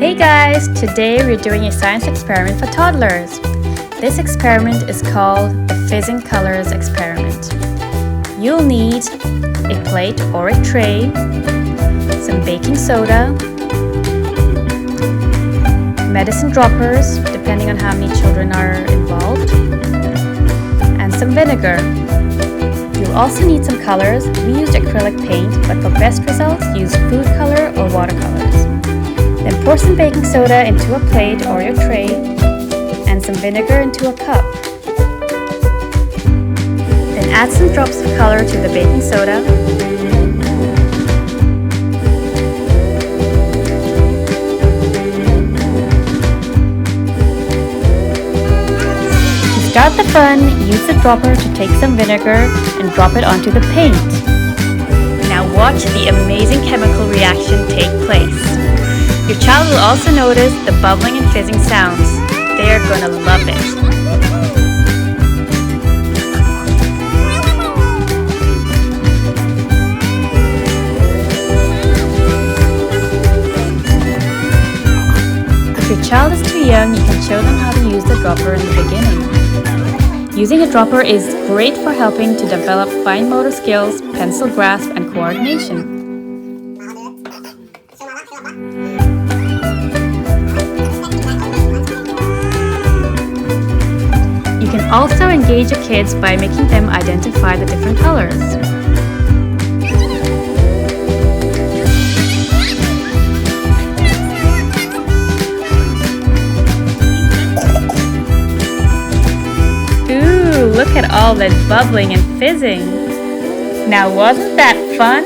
Hey guys! Today we're doing a science experiment for toddlers. This experiment is called the Fizzing Colors Experiment. You'll need a plate or a tray, some baking soda, medicine droppers, depending on how many children are involved, and some vinegar. You'll also need some colors. We used acrylic paint, but for best results, use food color or watercolors. Then pour some baking soda into a plate or your tray and some vinegar into a cup. Then add some drops of color to the baking soda. To start the fun, use the dropper to take some vinegar and drop it onto the paint. Now watch the amazing chemical reaction take place. Your child will also notice the bubbling and fizzing sounds. They are gonna love it. If your child is too young, you can show them how to use the dropper in the beginning. Using a dropper is great for helping to develop fine motor skills, pencil grasp, and coordination. You can also engage your kids by making them identify the different colors. Ooh, look at all that bubbling and fizzing. Now wasn't that fun?